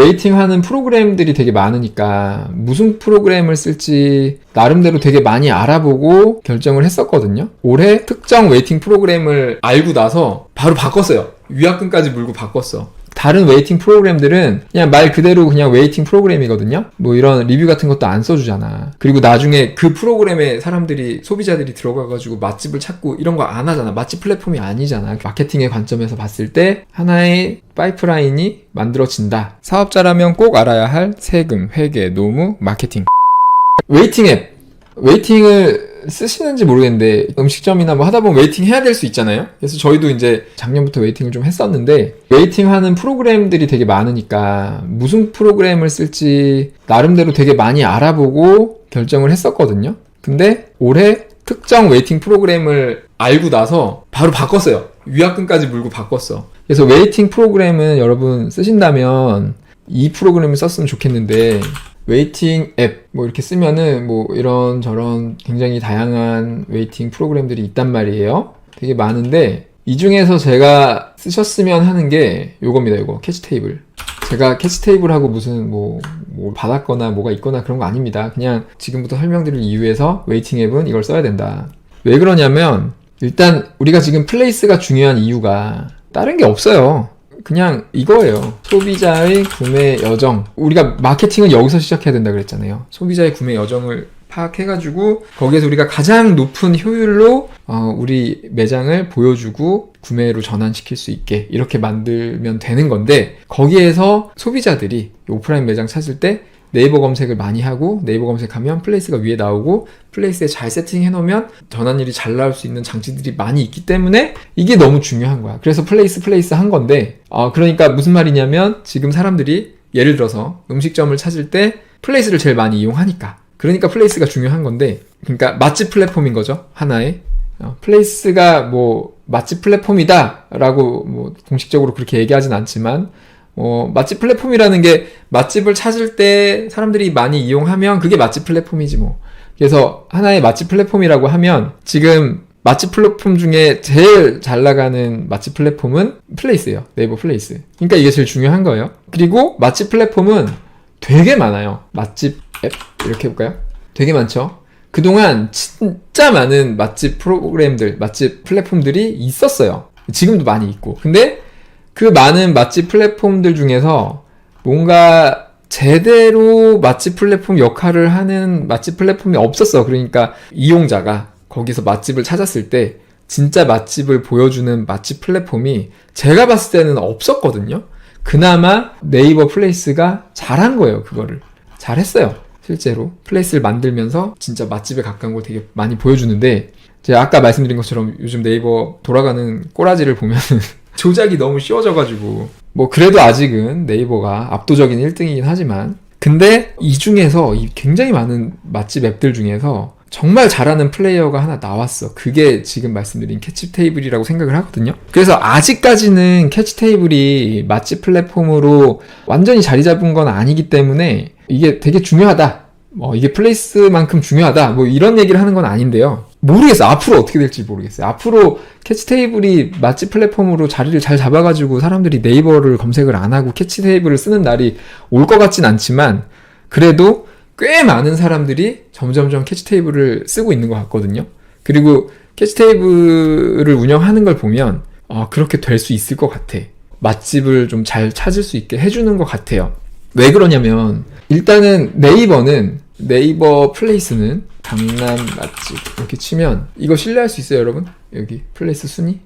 웨이팅 하는 프로그램들이 되게 많으니까 무슨 프로그램을 쓸지 나름대로 되게 많이 알아보고 결정을 했었거든요. 올해 특정 웨이팅 프로그램을 알고 나서 바로 바꿨어요. 위약금까지 물고 바꿨어. 다른 웨이팅 프로그램들은 그냥 말 그대로 그냥 웨이팅 프로그램이거든요. 뭐 이런 리뷰 같은 것도 안 써주잖아. 그리고 나중에 그 프로그램에 사람들이, 소비자들이 들어가가지고 맛집을 찾고 이런 거 안 하잖아. 맛집 플랫폼이 아니잖아. 마케팅의 관점에서 봤을 때 하나의 파이프라인이 만들어진다. 사업자라면 꼭 알아야 할 세금, 회계, 노무, 마케팅. 웨이팅 앱. 웨이팅을 쓰시는지 모르겠는데 음식점이나 뭐 하다 보면 웨이팅 해야 될 수 있잖아요. 그래서 저희도 이제 작년부터 웨이팅을 좀 했었는데 웨이팅 하는 프로그램들이 되게 많으니까 무슨 프로그램을 쓸지 나름대로 되게 많이 알아보고 결정을 했었거든요. 근데 올해 특정 웨이팅 프로그램을 알고 나서 바로 바꿨어요. 위약금까지 물고 바꿨어. 그래서 웨이팅 프로그램은 여러분 쓰신다면 이 프로그램을 썼으면 좋겠는데, 웨이팅 앱 뭐 이렇게 쓰면은 뭐 이런저런 굉장히 다양한 웨이팅 프로그램들이 있단 말이에요. 되게 많은데 이 중에서 제가 쓰셨으면 하는 게 요겁니다. 요거 캐치테이블. 제가 캐치테이블하고 무슨 뭐 받았거나 뭐가 있거나 그런 거 아닙니다. 그냥 지금부터 설명드릴 이유에서 웨이팅 앱은 이걸 써야 된다. 왜 그러냐면 일단 우리가 지금 플레이스가 중요한 이유가 다른 게 없어요. 그냥 이거예요. 소비자의 구매 여정. 우리가 마케팅은 여기서 시작해야 된다 그랬잖아요. 소비자의 구매 여정을 파악해가지고 거기에서 우리가 가장 높은 효율로 우리 매장을 보여주고 구매로 전환시킬 수 있게 이렇게 만들면 되는 건데, 거기에서 소비자들이 오프라인 매장 찾을 때 네이버 검색을 많이 하고, 네이버 검색하면 플레이스가 위에 나오고 플레이스에 잘 세팅해 놓으면 전환율이 잘 나올 수 있는 장치들이 많이 있기 때문에 이게 너무 중요한 거야. 그래서 플레이스 한 건데, 그러니까 무슨 말이냐면 지금 사람들이 예를 들어서 음식점을 찾을 때 플레이스를 제일 많이 이용하니까, 그러니까 플레이스가 중요한 건데, 그러니까 맛집 플랫폼인 거죠. 하나의. 플레이스가 뭐 맛집 플랫폼이다 라고 뭐 공식적으로 그렇게 얘기하진 않지만, 맛집 플랫폼이라는 게 맛집을 찾을 때 사람들이 많이 이용하면 그게 맛집 플랫폼이지 뭐. 그래서 하나의 맛집 플랫폼이라고 하면 지금 맛집 플랫폼 중에 제일 잘 나가는 맛집 플랫폼은 플레이스예요. 네이버 플레이스. 그러니까 이게 제일 중요한 거예요. 그리고 맛집 플랫폼은 되게 많아요. 맛집 앱 이렇게 해볼까요? 되게 많죠. 그동안 진짜 많은 맛집 프로그램들, 맛집 플랫폼들이 있었어요. 지금도 많이 있고. 근데 그 많은 맛집 플랫폼들 중에서 뭔가 제대로 맛집 플랫폼 역할을 하는 맛집 플랫폼이 없었어. 그러니까 이용자가 거기서 맛집을 찾았을 때 진짜 맛집을 보여주는 맛집 플랫폼이 제가 봤을 때는 없었거든요. 그나마 네이버 플레이스가 잘한 거예요. 그거를 잘했어요. 실제로 플레이스를 만들면서 진짜 맛집에 가까운 걸 되게 많이 보여주는데, 제가 아까 말씀드린 것처럼 요즘 네이버 돌아가는 꼬라지를 보면은 조작이 너무 쉬워져가지고, 뭐 그래도 아직은 네이버가 압도적인 1등이긴 하지만, 근데 이 중에서 이 굉장히 많은 맛집 앱들 중에서 정말 잘하는 플레이어가 하나 나왔어. 그게 지금 말씀드린 캐치테이블이라고 생각을 하거든요. 그래서 아직까지는 캐치테이블이 맛집 플랫폼으로 완전히 자리 잡은 건 아니기 때문에 이게 되게 중요하다, 이게 플레이스만큼 중요하다, 뭐 이런 얘기를 하는 건 아닌데요. 모르겠어요. 앞으로 어떻게 될지 모르겠어요. 앞으로 캐치테이블이 맛집 플랫폼으로 자리를 잘 잡아가지고 사람들이 네이버를 검색을 안 하고 캐치테이블을 쓰는 날이 올 것 같진 않지만, 그래도 꽤 많은 사람들이 점점점 캐치테이블을 쓰고 있는 것 같거든요. 그리고 캐치테이블을 운영하는 걸 보면 그렇게 될 수 있을 것 같아. 맛집을 좀 잘 찾을 수 있게 해주는 것 같아요. 왜 그러냐면 일단은 네이버 플레이스는 강남 맛집 이렇게 치면 이거 신뢰할 수 있어요, 여러분? 여기 플레이스 순위?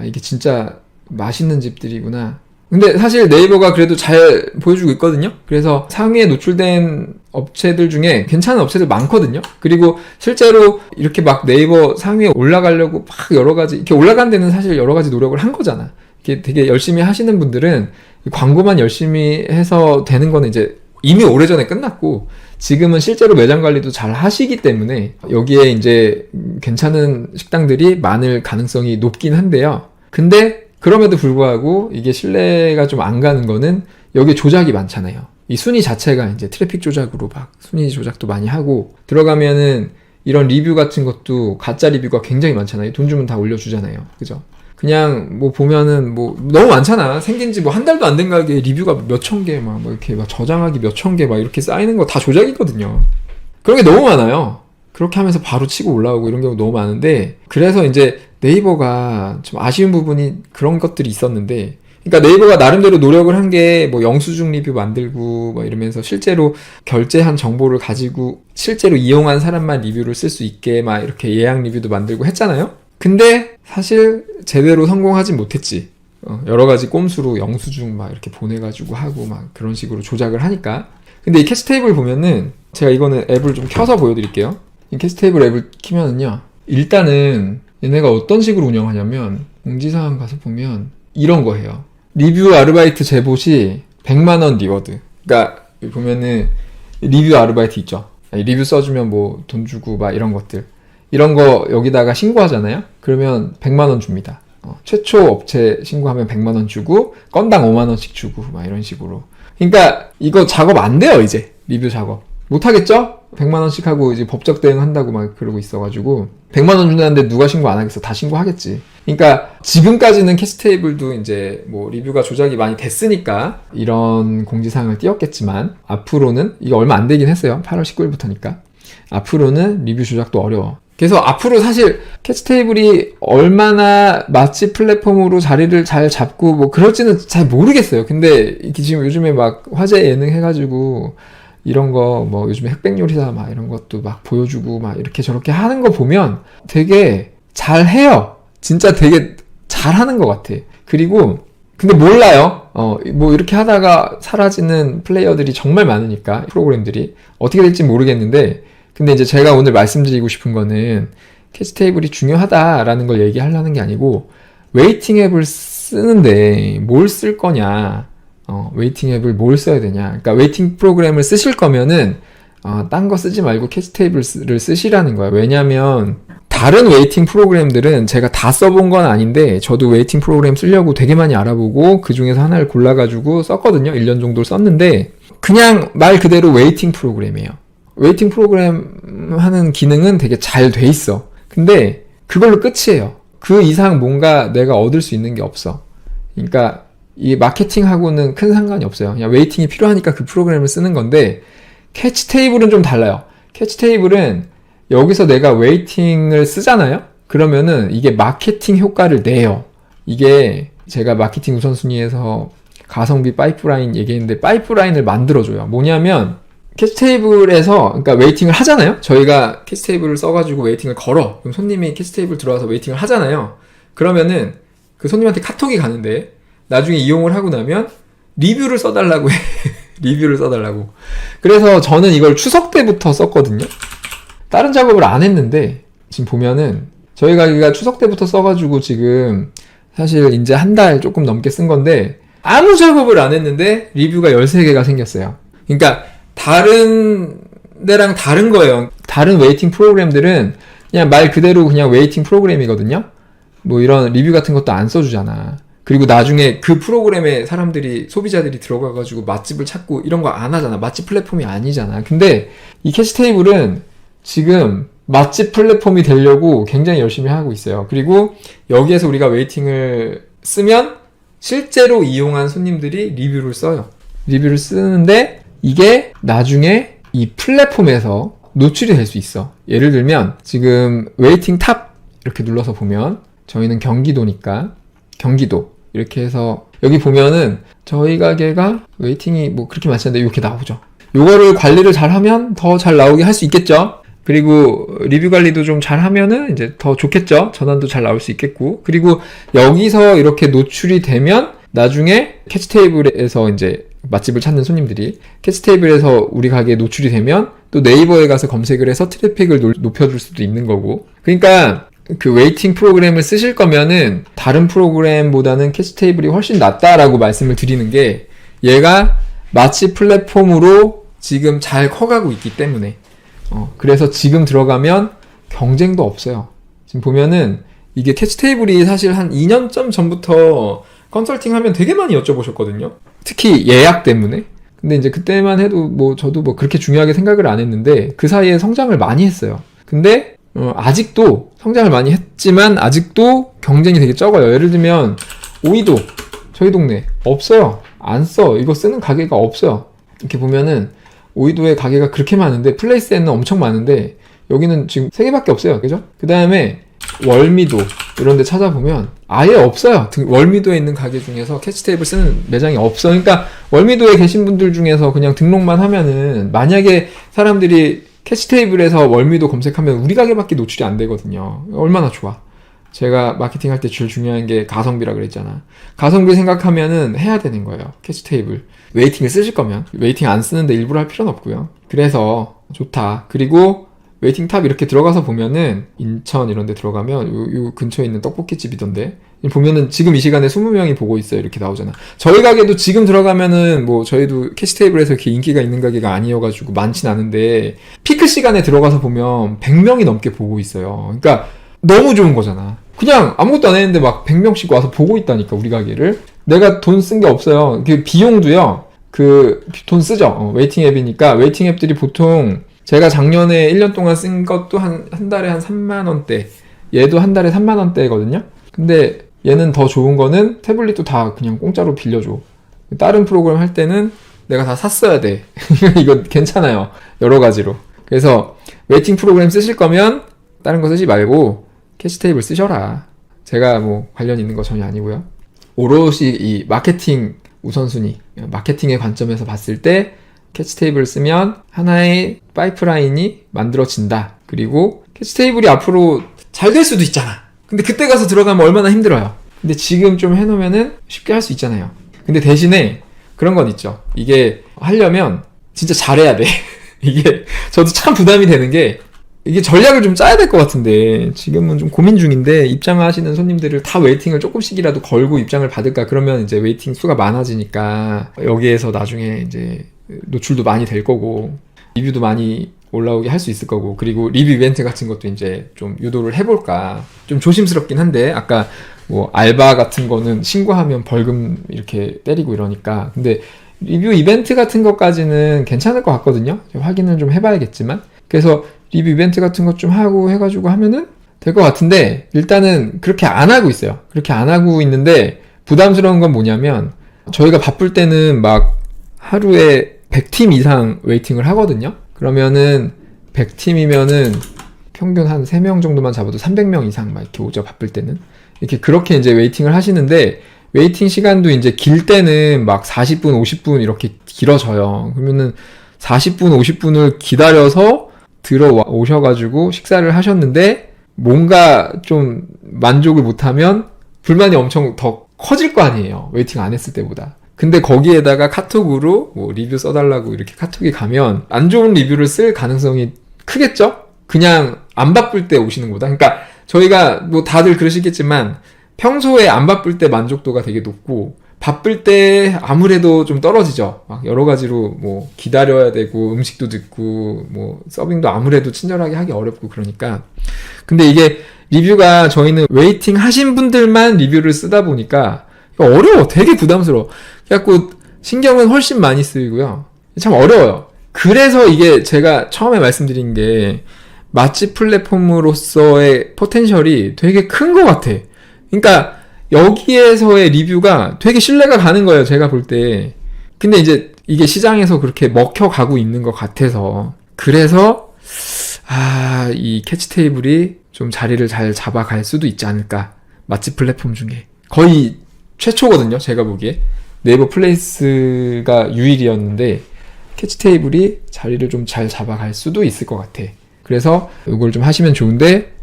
이게 진짜 맛있는 집들이구나. 근데 사실 네이버가 그래도 잘 보여주고 있거든요. 그래서 상위에 노출된 업체들 중에 괜찮은 업체들 많거든요. 그리고 실제로 이렇게 막 네이버 상위에 올라가려고 막 여러 가지, 이렇게 올라간 데는 사실 여러 가지 노력을 한 거잖아. 이렇게 되게 열심히 하시는 분들은 광고만 열심히 해서 되는 거는 이제 이미 오래전에 끝났고, 지금은 실제로 매장 관리도 잘 하시기 때문에 여기에 이제 괜찮은 식당들이 많을 가능성이 높긴 한데요. 근데 그럼에도 불구하고 이게 신뢰가 좀 안 가는 거는 여기에 조작이 많잖아요. 이 순위 자체가 이제 트래픽 조작으로 막 순위 조작도 많이 하고, 들어가면은 이런 리뷰 같은 것도 가짜 리뷰가 굉장히 많잖아요. 돈 주면 다 올려주잖아요. 그죠? 그냥 뭐 보면은 뭐 너무 많잖아. 생긴 지 뭐 한 달도 안 된 가게에 리뷰가 몇 천 개 막 이렇게 막 저장하기 몇 천 개 막 이렇게 쌓이는 거 다 조작이거든요. 그런 게 너무 많아요. 그렇게 하면서 바로 치고 올라오고 이런 경우 너무 많은데, 그래서 이제 네이버가 좀 아쉬운 부분이 그런 것들이 있었는데, 그러니까 네이버가 나름대로 노력을 한 게 뭐 영수증 리뷰 만들고 막 이러면서 실제로 결제한 정보를 가지고 실제로 이용한 사람만 리뷰를 쓸 수 있게 막 이렇게 예약 리뷰도 만들고 했잖아요. 근데 사실 제대로 성공하진 못했지. 여러 가지 꼼수로 영수증 막 이렇게 보내가지고 하고 막 그런 식으로 조작을 하니까. 근데 이 캐치테이블 보면은, 제가 이거는 앱을 좀 켜서 보여드릴게요. 이 캐치테이블 앱을 키면은요, 일단은 얘네가 어떤 식으로 운영하냐면, 공지사항 가서 보면 이런 거 해요. 리뷰 아르바이트 제보 시 100만원 리워드. 그러니까 보면은 리뷰 아르바이트 있죠. 리뷰 써주면 뭐 돈 주고 막 이런 것들. 이런 거 여기다가 신고하잖아요. 그러면 100만원 줍니다. 최초 업체 신고하면 100만원 주고 건당 5만원씩 주고 막 이런 식으로. 그러니까 이거 작업 안 돼요. 이제 리뷰 작업 못하겠죠? 100만원씩 하고 이제 법적 대응 한다고 막 그러고 있어가지고 100만원 준다는데 누가 신고 안 하겠어? 다 신고하겠지. 그러니까 지금까지는 캐치테이블도 이제 뭐 리뷰가 조작이 많이 됐으니까 이런 공지사항을 띄웠겠지만, 앞으로는 이게 얼마 안 되긴 했어요. 8월 19일부터니까 앞으로는 리뷰 조작도 어려워. 그래서 앞으로 사실 캐치테이블이 얼마나 맛집 플랫폼으로 자리를 잘 잡고 뭐 그럴지는 잘 모르겠어요. 근데 이게 지금 요즘에 막 화제 예능 해가지고 이런 거 뭐 요즘에 흑백요리사 막 이런 것도 막 보여주고 막 이렇게 저렇게 하는 거 보면 되게 잘 해요. 진짜 되게 잘 하는 것 같아. 그리고 근데 몰라요. 뭐 이렇게 하다가 사라지는 플레이어들이 정말 많으니까, 프로그램들이 어떻게 될지 모르겠는데, 근데 이제 제가 오늘 말씀드리고 싶은 거는 캐치테이블이 중요하다라는 걸 얘기하려는 게 아니고, 웨이팅 앱을 쓰는데 뭘 쓸 거냐, 웨이팅 앱을 뭘 써야 되냐. 그러니까 웨이팅 프로그램을 쓰실 거면은 딴 거 쓰지 말고 캐치테이블을 쓰시라는 거예요. 왜냐면 다른 웨이팅 프로그램들은 제가 다 써본 건 아닌데, 저도 웨이팅 프로그램 쓰려고 되게 많이 알아보고 그 중에서 하나를 골라가지고 썼거든요. 1년 정도 썼는데 그냥 말 그대로 웨이팅 프로그램이에요. 웨이팅 프로그램 하는 기능은 되게 잘 돼 있어. 근데 그걸로 끝이에요. 그 이상 뭔가 내가 얻을 수 있는 게 없어. 그러니까 이 마케팅하고는 큰 상관이 없어요. 그냥 웨이팅이 필요하니까 그 프로그램을 쓰는 건데, 캐치테이블은 좀 달라요. 캐치테이블은 여기서 내가 웨이팅을 쓰잖아요? 그러면은 이게 마케팅 효과를 내요. 이게 제가 마케팅 우선순위에서 가성비 파이프라인 얘기했는데, 파이프라인을 만들어줘요. 뭐냐면 캐치테이블에서, 그러니까 웨이팅을 하잖아요? 저희가 캐치테이블을 써가지고 웨이팅을 걸어. 그럼 손님이 캐치테이블 들어와서 웨이팅을 하잖아요? 그러면은 그 손님한테 카톡이 가는데, 나중에 이용을 하고 나면 리뷰를 써달라고 해. 리뷰를 써달라고. 그래서 저는 이걸 추석 때부터 썼거든요. 다른 작업을 안 했는데, 지금 보면은 저희 가게가 추석 때부터 써가지고 지금 사실 이제 한 달 조금 넘게 쓴 건데, 아무 작업을 안 했는데 리뷰가 13개가 생겼어요. 그러니까 다른 데랑 다른 거예요. 다른 웨이팅 프로그램들은 그냥 말 그대로 그냥 웨이팅 프로그램이거든요. 뭐 이런 리뷰 같은 것도 안 써주잖아. 그리고 나중에 그 프로그램에 사람들이, 소비자들이 들어가가지고 맛집을 찾고 이런 거 안 하잖아. 맛집 플랫폼이 아니잖아. 근데 이 캐치테이블은 지금 맛집 플랫폼이 되려고 굉장히 열심히 하고 있어요. 그리고 여기에서 우리가 웨이팅을 쓰면 실제로 이용한 손님들이 리뷰를 써요. 리뷰를 쓰는데 이게 나중에 이 플랫폼에서 노출이 될 수 있어. 예를 들면 지금 웨이팅 탑 이렇게 눌러서 보면, 저희는 경기도니까 경기도 이렇게 해서 여기 보면은 저희 가게가 웨이팅이 뭐 그렇게 많지 않은데 이렇게 나오죠. 요거를 관리를 잘하면 더 잘 나오게 할 수 있겠죠. 그리고 리뷰 관리도 좀 잘하면은 이제 더 좋겠죠. 전환도 잘 나올 수 있겠고. 그리고 여기서 이렇게 노출이 되면 나중에 캐치테이블에서 이제 맛집을 찾는 손님들이 캐치테이블에서 우리 가게에 노출이 되면 또 네이버에 가서 검색을 해서 트래픽을 높여줄 수도 있는 거고. 그러니까 그 웨이팅 프로그램을 쓰실 거면은 다른 프로그램보다는 캐치테이블이 훨씬 낫다라고 말씀을 드리는 게, 얘가 맛집 플랫폼으로 지금 잘 커가고 있기 때문에. 그래서 지금 들어가면 경쟁도 없어요. 지금 보면은 이게 캐치테이블이 사실 한 2년쯤 전부터 컨설팅 하면 되게 많이 여쭤보셨거든요. 특히 예약 때문에. 근데 이제 그때만 해도 뭐 저도 뭐 그렇게 중요하게 생각을 안 했는데 그 사이에 성장을 많이 했어요. 근데 아직도 성장을 많이 했지만 아직도 경쟁이 되게 적어요. 예를 들면 오이도 저희 동네 없어요. 안 써. 이거 쓰는 가게가 없어요. 이렇게 보면은 오이도에 가게가 그렇게 많은데 플레이스에는 엄청 많은데 여기는 지금 3개밖에 없어요. 그죠? 그 다음에 월미도 이런 데 찾아보면 아예 없어요. 월미도에 있는 가게 중에서 캐치테이블 쓰는 매장이 없어. 그러니까 월미도에 계신 분들 중에서 그냥 등록만 하면은 만약에 사람들이 캐치테이블에서 월미도 검색하면 우리 가게밖에 노출이 안 되거든요. 얼마나 좋아. 제가 마케팅 할 때 제일 중요한 게 가성비라 그랬잖아. 가성비 생각하면은 해야 되는 거예요. 캐치테이블. 웨이팅을 쓰실 거면. 웨이팅 안 쓰는데 일부러 할 필요는 없고요. 그래서 좋다. 그리고 웨이팅 탑 이렇게 들어가서 보면은 인천 이런 데 들어가면 요 근처에 있는 떡볶이집이던데 보면은 지금 이 시간에 20명이 보고 있어요. 이렇게 나오잖아. 저희 가게도 지금 들어가면은 뭐 저희도 캐치테이블에서 이렇게 인기가 있는 가게가 아니어가지고 많진 않은데 피크 시간에 들어가서 보면 100명이 넘게 보고 있어요. 그러니까 너무 좋은 거잖아. 그냥 아무것도 안 했는데 막 100명씩 와서 보고 있다니까 우리 가게를. 내가 돈 쓴 게 없어요. 그 비용도요. 그 돈 쓰죠. 웨이팅 앱이니까 웨이팅 앱들이 보통 제가 작년에 1년 동안 쓴 것도 한 달에 한 3만원대. 얘도 한 달에 3만원대거든요. 근데 얘는 더 좋은 거는 태블릿도 다 그냥 공짜로 빌려줘. 다른 프로그램 할 때는 내가 다 샀어야 돼. 이거 괜찮아요. 여러 가지로. 그래서 웨이팅 프로그램 쓰실 거면 다른 거 쓰지 말고 캐치테이블 쓰셔라. 제가 뭐 관련 있는 거 전혀 아니고요. 오롯이 이 마케팅 우선순위, 마케팅의 관점에서 봤을 때 캐치테이블 쓰면 하나의 파이프라인이 만들어진다. 그리고 캐치테이블이 앞으로 잘 될 수도 있잖아. 근데 그때 가서 들어가면 얼마나 힘들어요. 근데 지금 좀 해놓으면은 쉽게 할 수 있잖아요. 근데 대신에 그런 건 있죠. 이게 하려면 진짜 잘해야 돼. 이게 저도 참 부담이 되는 게 이게 전략을 좀 짜야 될 것 같은데 지금은 좀 고민 중인데 입장하시는 손님들을 다 웨이팅을 조금씩이라도 걸고 입장을 받을까 그러면 이제 웨이팅 수가 많아지니까 여기에서 나중에 이제 노출도 많이 될 거고 리뷰도 많이 올라오게 할 수 있을 거고 그리고 리뷰 이벤트 같은 것도 이제 좀 유도를 해볼까 좀 조심스럽긴 한데 아까 뭐 알바 같은 거는 신고하면 벌금 이렇게 때리고 이러니까 근데 리뷰 이벤트 같은 것까지는 괜찮을 것 같거든요. 확인을 좀 해봐야겠지만 그래서 리뷰 이벤트 같은 것 좀 하고 해가지고 하면은 될 것 같은데 일단은 그렇게 안 하고 있어요. 그렇게 안 하고 있는데 부담스러운 건 뭐냐면 저희가 바쁠 때는 막 하루에 100팀 이상 웨이팅을 하거든요. 그러면은 100팀이면은 평균 한 3명 정도만 잡아도 300명 이상 막 이렇게 오죠. 바쁠 때는. 이렇게 그렇게 이제 웨이팅을 하시는데 웨이팅 시간도 이제 길 때는 막 40분, 50분 이렇게 길어져요. 그러면은 40분, 50분을 기다려서 들어오셔가지고 식사를 하셨는데 뭔가 좀 만족을 못하면 불만이 엄청 더 커질 거 아니에요. 웨이팅 안 했을 때보다. 근데 거기에다가 카톡으로 뭐 리뷰 써달라고 이렇게 카톡이 가면 안 좋은 리뷰를 쓸 가능성이 크겠죠? 그냥 안 바쁠 때 오시는 거다. 그러니까 저희가 뭐 다들 그러시겠지만 평소에 안 바쁠 때 만족도가 되게 높고 바쁠 때 아무래도 좀 떨어지죠. 막 여러 가지로 뭐 기다려야 되고 음식도 늦고 뭐 서빙도 아무래도 친절하게 하기 어렵고 그러니까. 근데 이게 리뷰가 저희는 웨이팅 하신 분들만 리뷰를 쓰다 보니까 어려워. 되게 부담스러워. 그래갖고 신경은 훨씬 많이 쓰이고요. 참 어려워요. 그래서 이게 제가 처음에 말씀드린 게 맛집 플랫폼으로서의 포텐셜이 되게 큰 것 같아. 그러니까 여기에서의 리뷰가 되게 신뢰가 가는 거예요. 제가 볼 때. 근데 이제 이게 시장에서 그렇게 먹혀가고 있는 것 같아서 그래서 이 캐치테이블이 좀 자리를 잘 잡아갈 수도 있지 않을까. 맛집 플랫폼 중에. 거의 최초거든요. 제가 보기에. 네이버 플레이스가 유일이었는데 캐치테이블이 자리를 좀 잘 잡아갈 수도 있을 것 같아. 그래서 이걸 좀 하시면 좋은데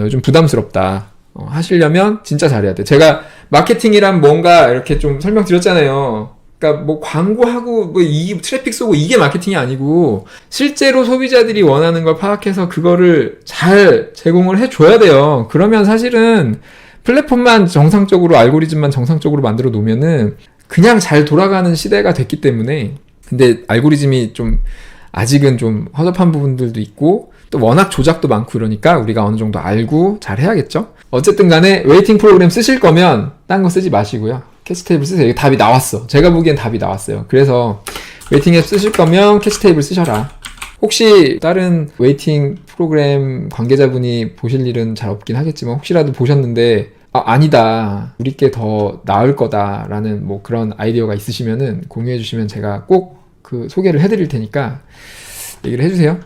요즘 부담스럽다. 하시려면 진짜 잘해야 돼. 제가 마케팅이란 뭔가 이렇게 좀 설명드렸잖아요. 그러니까 뭐 광고하고 뭐 이 트래픽 쏘고 이게 마케팅이 아니고 실제로 소비자들이 원하는 걸 파악해서 그거를 잘 제공을 해줘야 돼요. 그러면 사실은 플랫폼만 정상적으로 알고리즘만 정상적으로 만들어 놓으면은 그냥 잘 돌아가는 시대가 됐기 때문에 근데 알고리즘이 좀 아직은 좀 허접한 부분들도 있고 또 워낙 조작도 많고 이러니까 우리가 어느 정도 알고 잘 해야겠죠. 어쨌든 간에 웨이팅 프로그램 쓰실 거면 딴 거 쓰지 마시고요. 캐치테이블 쓰세요. 답이 나왔어. 제가 보기엔 답이 나왔어요. 그래서 웨이팅 앱 쓰실 거면 캐치테이블 쓰셔라. 혹시 다른 웨이팅 프로그램 관계자분이 보실 일은 잘 없긴 하겠지만 혹시라도 보셨는데 아니다, 우리 게 더 나을 거다라는 뭐 그런 아이디어가 있으시면은 공유해 주시면 제가 꼭 그 소개를 해드릴 테니까 얘기를 해주세요.